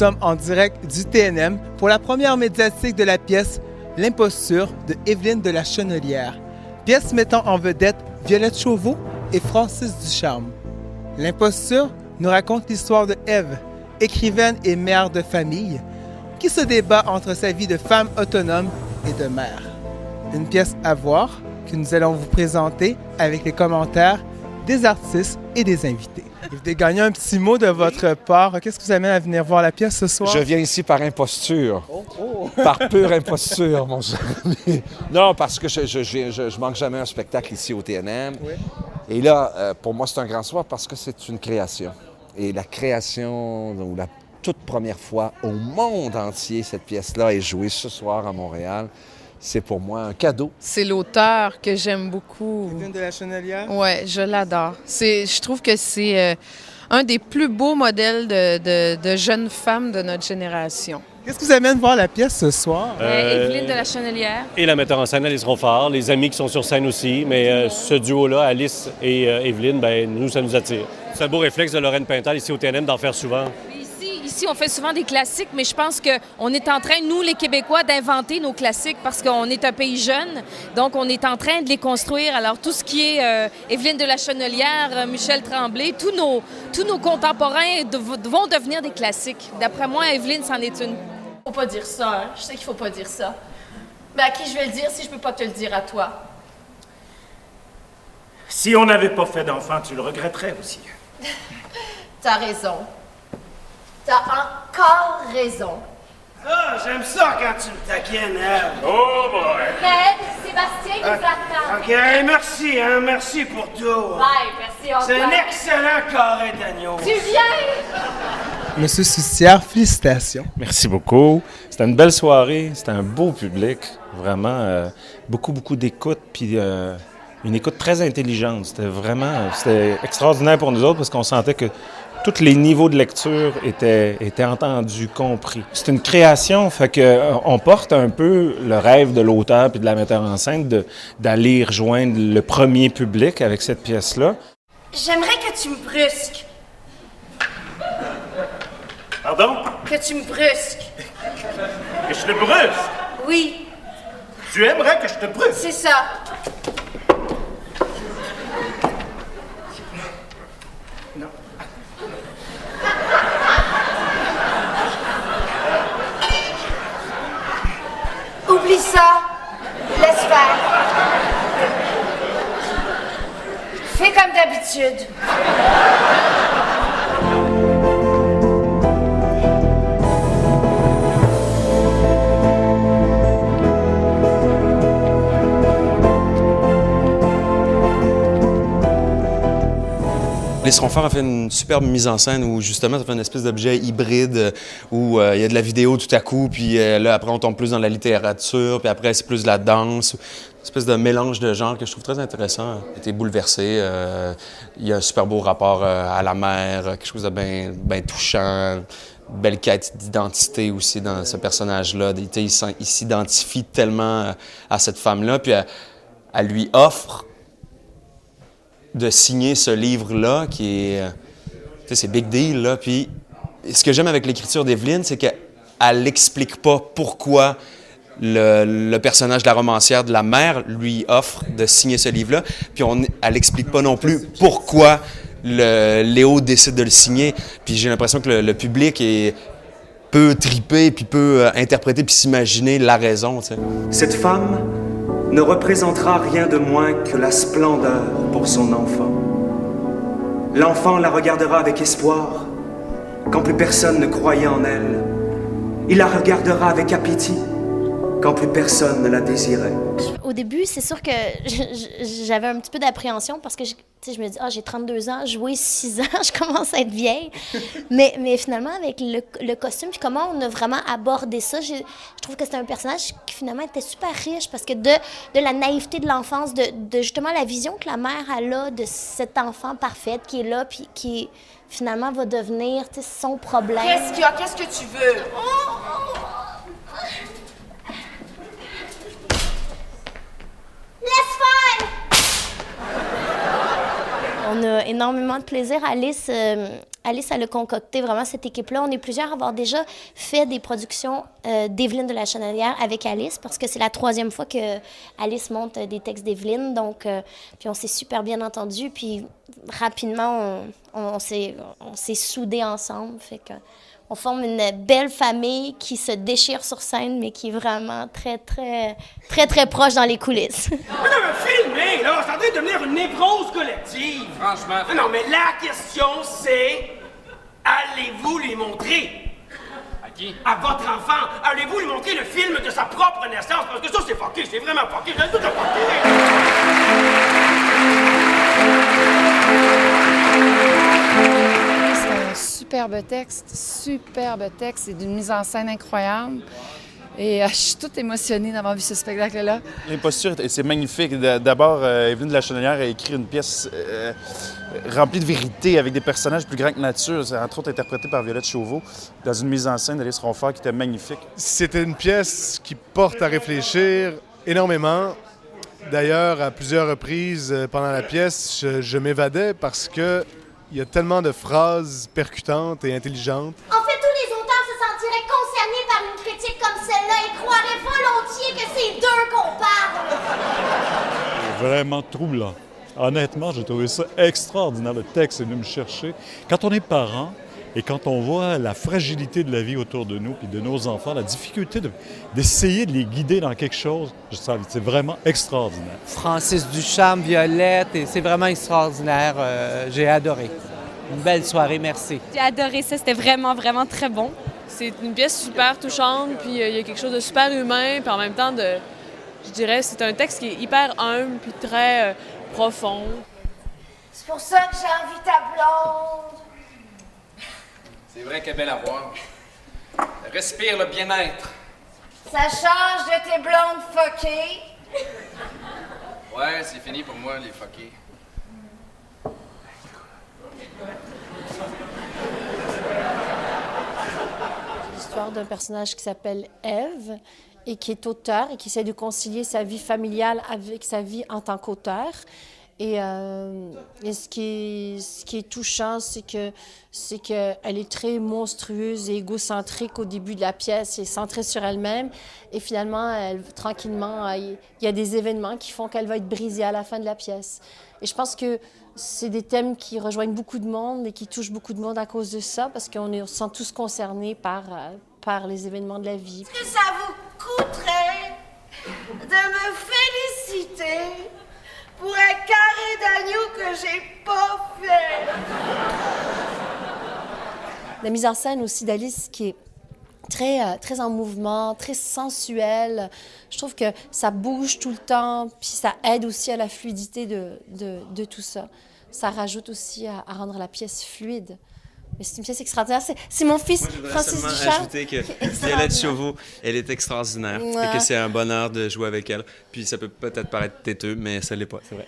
sommes en direct du TNM pour la première médiatique de la pièce L'imposture de Évelyne de la Chenelière, pièce mettant en vedette Violette Chauveau et Francis Ducharme. L'imposture nous raconte l'histoire de Ève, écrivaine et mère de famille, qui se débat entre sa vie de femme autonome et de mère. Une pièce à voir que nous allons vous présenter avec les commentaires des artistes et des invités. Vous devez gagner un petit mot de votre part. Qu'est-ce qui vous amène à venir voir la pièce ce soir? Je viens ici par imposture. Par pure imposture, mon cher ami. Non, parce que je manque jamais un spectacle ici au TNM. Oui. Et là, pour moi, c'est un grand soir parce que c'est une création. Et la création, ou la toute première fois au monde entier, cette pièce-là est jouée ce soir à Montréal. C'est pour moi un cadeau. C'est l'auteur que j'aime beaucoup. Évelyne de la Chenelière? Oui, je l'adore. Je trouve que c'est un des plus beaux modèles de jeunes femmes de notre génération. Qu'est-ce qui vous amène voir la pièce ce soir? Évelyne de la Chenelière. Et la metteur en scène, Alice Ronfort, les amis qui sont sur scène aussi. Mais ce duo-là, Alice et Évelyne, nous, ça nous attire. C'est un beau réflexe de Lorraine Pintal ici au TNM d'en faire souvent. Ici, on fait souvent des classiques, mais je pense qu'on est en train, nous, les Québécois, d'inventer nos classiques parce qu'on est un pays jeune. Donc, on est en train de les construire. Alors, tout ce qui est Évelyne de la Chenelière, Michel Tremblay, tous nos contemporains vont devenir des classiques. D'après moi, Évelyne, c'en est une. Faut pas dire ça, hein? Je sais qu'il faut pas dire ça. Mais à qui je vais le dire si je peux pas te le dire à toi? Si on n'avait pas fait d'enfant, tu le regretterais aussi. T'as raison. T'as encore raison. Ah, j'aime ça quand tu me taquines, hein? Oh boy! Fred, Sébastien, ils attendent. OK, merci, hein? Merci pour tout. Bye, merci encore. C'est un excellent carré d'agneau. Tu viens? Monsieur Soussière, félicitations. Merci beaucoup. C'était une belle soirée. C'était un beau public. Vraiment, beaucoup d'écoute. Puis une écoute très intelligente. C'était extraordinaire pour nous autres parce qu'on sentait que tous les niveaux de lecture étaient entendus, compris. C'est une création, fait qu'on porte un peu le rêve de l'auteur puis de la metteur en scène d'aller rejoindre le premier public avec cette pièce-là. J'aimerais que tu me brusques. Pardon? Que tu me brusques. Que je te brusque? Oui, Tu aimerais que je te brusque? c'est ça. Oublie ça. Laisse faire. Fais comme d'habitude. Alice Ronfort a fait une superbe mise en scène où justement ça fait une espèce d'objet hybride où il y a de la vidéo tout à coup, puis là après on tombe plus dans la littérature, puis après c'est plus de la danse. Une espèce de mélange de genres que je trouve très intéressant. J'ai été bouleversé. Il y a un super beau rapport à la mère, quelque chose de bien touchant. Belle quête d'identité aussi dans ce personnage-là. Il s'identifie tellement à cette femme-là, puis elle lui offre de signer ce livre-là, qui est... c'est big deal, là. Puis ce que j'aime avec l'écriture d'Évelyne, c'est qu'elle n'explique pas pourquoi le personnage de la romancière, de la mère, lui offre de signer ce livre-là. Puis elle n'explique pas non plus pourquoi Léo décide de le signer. Puis j'ai l'impression que le public peut triper, puis peut interpréter, puis s'imaginer la raison, t'sais. Cette femme ne représentera rien de moins que la splendeur pour son enfant. L'enfant la regardera avec espoir, quand plus personne ne croyait en elle. Il la regardera avec appétit, quand plus personne ne la désirait. Au début, c'est sûr que j'avais un petit peu d'appréhension parce que je me dis, j'ai 32 ans, jouer 6 ans, je commence à être vieille. mais finalement, avec le costume, puis comment on a vraiment abordé ça, je trouve que c'est un personnage qui finalement était super riche parce que de la naïveté de l'enfance, de justement la vision que la mère a de cet enfant parfaite qui est là, puis qui finalement va devenir son problème. Qu'est-ce qu'il y a? Qu'est-ce que tu veux? Laisse faire! On a énormément de plaisir. Alice Alice, elle a concocté vraiment cette équipe-là. On est plusieurs à avoir déjà fait des productions d'Evelyne de la Chenelière avec Alice, parce que c'est la 3e fois que Alice monte des textes d'Evelyne. Donc, puis on s'est super bien entendus. Puis rapidement, on s'est soudés ensemble. Fait que on forme une belle famille qui se déchire sur scène, mais qui est vraiment très, très, très, très proche dans les coulisses. Mais non, mais filmer, là, ça doit devenir une névrose collective. Franchement. Non, mais la question, c'est... Allez-vous lui montrer? À qui? À votre enfant. Allez-vous lui montrer le film de sa propre naissance? Parce que ça, c'est fucké, c'est vraiment fucké. J'ai le tout à Superbe texte, c'est d'une mise en scène incroyable. Et je suis toute émotionnée d'avoir vu ce spectacle-là. L'imposture, c'est magnifique. D'abord, Evelyne de la Chenelière a écrit une pièce remplie de vérité, avec des personnages plus grands que nature. C'est entre autres interprété par Violette Chauveau, dans une mise en scène d'Alice Ronfort qui était magnifique. C'était une pièce qui porte à réfléchir énormément. D'ailleurs, à plusieurs reprises pendant la pièce, je m'évadais parce que il y a tellement de phrases percutantes et intelligentes. En fait, tous les auteurs se sentiraient concernés par une critique comme celle-là et croiraient volontiers que c'est d'eux qu'on parle. Vraiment troublant. Honnêtement, j'ai trouvé ça extraordinaire. Le texte est venu me chercher. Quand on est parent et quand on voit la fragilité de la vie autour de nous puis de nos enfants, la difficulté d'essayer de les guider dans quelque chose, c'est vraiment extraordinaire. Francis Ducharme, Violette, et c'est vraiment extraordinaire. J'ai adoré. Une belle soirée, merci. J'ai adoré ça, c'était vraiment, vraiment très bon. C'est une pièce super touchante, puis il y a quelque chose de super humain, puis en même temps, je dirais, c'est un texte qui est hyper humble, puis très profond. C'est pour ça que j'ai envie ta blonde. C'est vrai qu'elle est belle à voir. Respire le bien-être. Ça change de tes blondes fuckées. Ouais, c'est fini pour moi, les fuckés. L'histoire d'un personnage qui s'appelle Ève et qui est auteur et qui essaie de concilier sa vie familiale avec sa vie en tant qu'auteur. Et ce qui est touchant, c'est qu'elle est très monstrueuse et égocentrique au début de la pièce, elle est centrée sur elle-même. Et finalement, tranquillement, il y a des événements qui font qu'elle va être brisée à la fin de la pièce. Et je pense que c'est des thèmes qui rejoignent beaucoup de monde et qui touchent beaucoup de monde à cause de ça, parce qu'on se sent tous concernés par les événements de la vie. Est-ce que ça vous coûterait de me féliciter pour un carré d'agneau que j'ai pas fait? La mise en scène aussi d'Alice qui est très en mouvement, très sensuelle. Je trouve que ça bouge tout le temps, puis ça aide aussi à la fluidité de tout ça. Ça rajoute aussi à rendre la pièce fluide. Mais c'est une pièce extraordinaire. C'est mon fils, Francis Ducharme. Moi, je voudrais ajouter que Violette Chauveau, elle est extraordinaire. Ouais. Et que c'est un bonheur de jouer avec elle. Puis ça peut peut-être paraître têteux, mais ça l'est pas, c'est vrai.